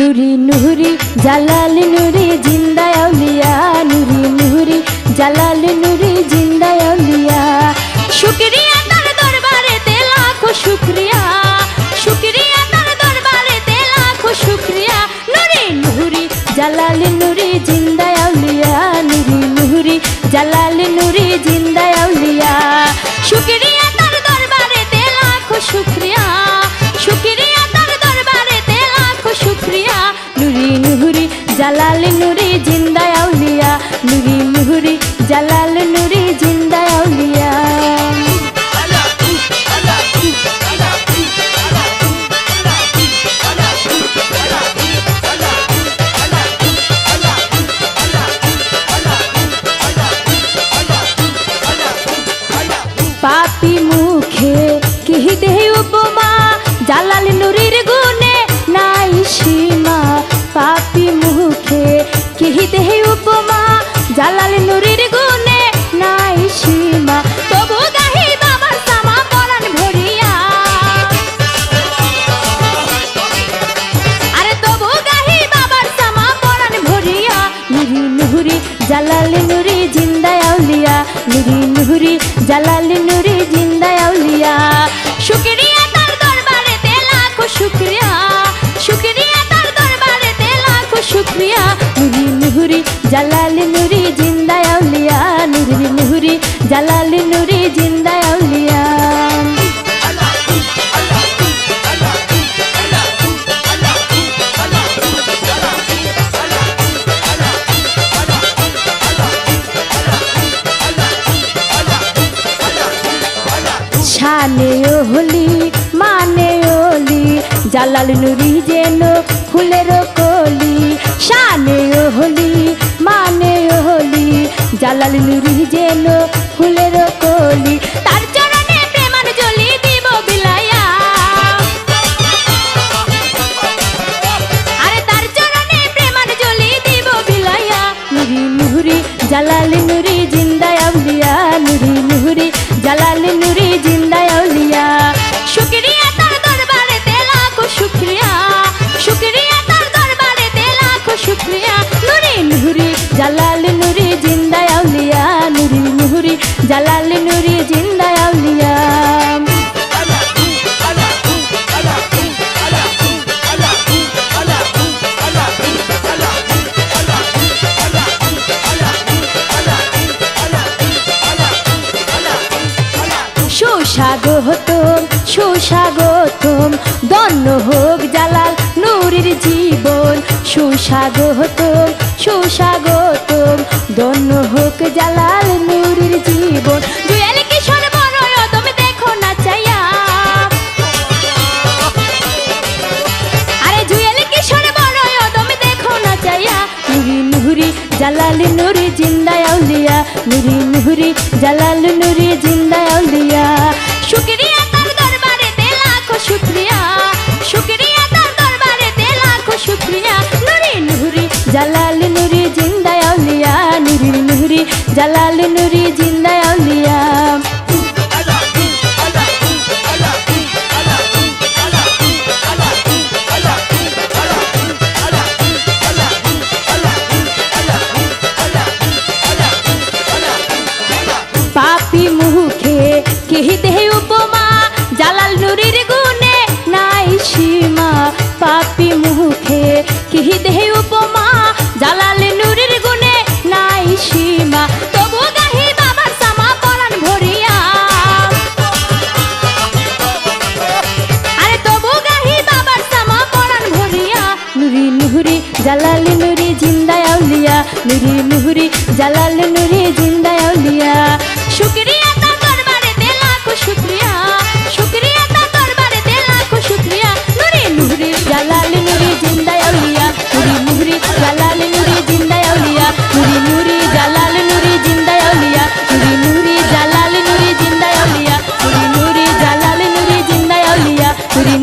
নুরি নুরি জালাল নুরি জিন্দা আউলিয়া নুরি নুরি জালাল নুরি জিন্দা আউলিয়া শুকরিয়া তার দরবারেতে লাখো শুকরিয়া শুকরিয়া তার দরবারেতে লাখো শুকরিয়া নুরি নুরি জালাল নুরি জিন্দা আউলিয়া নুরি নুরি জালাল নুরি জিন্দা আউলিয়া শুকরিয়া তার দরবারেতে লাখো শুকরিয়া শুকরিয়া তার দরবারেতে লাখো শুকরিয়া নুরি নুরি জালাল নুরি জিন্দা আউলিয়া নুরি নুরি জালাল নুরি জিন্দা আউলিয়া পাপি মুখে কি দেহি উপমা জালাল নুরির গুণে নাই সীমা পাপি মুখে কি দেহি উপমা জালাল নুরির গুণে নাই সীমা তবু গাহি বাবার সামা পরাণ ভরিয়া আরে তবু গাহি বাবার সামা পরাণ ভরিয়া নুরি নুরি জালাল নুরি জিন্দা আউলিয়া নুরি নুরি জালাল নুরি জিন্দা আউলিয়া শুকরিয়া তার দরবারেতে লাখো শুকরিয়া শুকরিয়া তার দরবারেতে লাখো শুকরিয়া নুরি নুরি জালাল নুরি জিন্দা আউলিয়া নুরি নুরি জালাল নুরি জিন্দা আউলিয়া শানে ওহলি মানে ওলি জালাল নুরি যেন ফুলের কলি শানে ওহলি মানে ওহলি জালাল নুরি যেন ফুলের কলি তার চরণে প্রেমান জ্বলি দিব বিলায়া আরে তার চরণে প্রেমান জ্বলি দিব বিলায়া নুরি নুরি জালাল নুরি জিন্দা আউলিয়া নুরি নুরি জালাল নুরি জিন্দা আউলিয়া শুকরিয়া তার দরবারেতে লাখো শুকরিয়া শুকরিয়া তার দরবারেতে লাখো শুকরিয়া নুরি নুরি জালাল নুরি জিন্দা আউলিয়া নুরি নুরি জালাল নুরি জিন্দা আউলিয়া সুস্বাগতম সুস্বাগতম ধন্য হোক জালাল নুরির জীবন সুস্বাগতম সুস্বাগতম ধন্য হোক জালাল নুরির জীবন জুয়েল কিশোর বড় তুমি দেখো না চাইয়া আরে জুয়েল কিশোর বড় তুমি দেখো না চাইয়া নুরি নুরি জালাল নুরি জিন্দা আউলিয়া নুরি নুরি জালাল নুরি জিন্দা আউলিয়া শুকরিয়া তার দরবারেতে লাখো শুকরিয়া শুকরিয়া তার দরবারেতে লাখো শুকরিয়া নুরি নুরি জালাল নুরি জিন্দা আউলিয়া নুরি নুরি জালাল নুরি জিন্দা আউলিয়া পাপি মুখে কি দেহি উপমা জালাল নুরির গুণে নাই সীমা পাপি মুখে কি দেহি উপমা জালাল নুরির গুণে নাই সীমা তবু গাহি বাবার সামা পরাণ ভরিয়া আরে তবু গাহি বাবার সামা পরাণ ভরিয়া নুরি নুরি জালাল নুরি জিন্দা আউলিয়া নুরি নুরি জালাল নুরি জিন্দা আউলিয়া শুকরিয়া তার দরবারেতে লাখো শুকরিয়া শুকরিয়া তার দরবারেতে লাখো শুকরিয়া নুরি নুরি জালাল নুরি জিন্দা আউলিয়া নুরি নুরি জালাল নুরি জিন্দা আউলিয়া নুরি নুরি জালাল নুরি জিন্দা আউলিয়া নুরি নুরি জালাল নুরি জিন্দা আউলিয়া নুরি নুরি জালাল নুরি জিন্দা আউলিয়া নুরি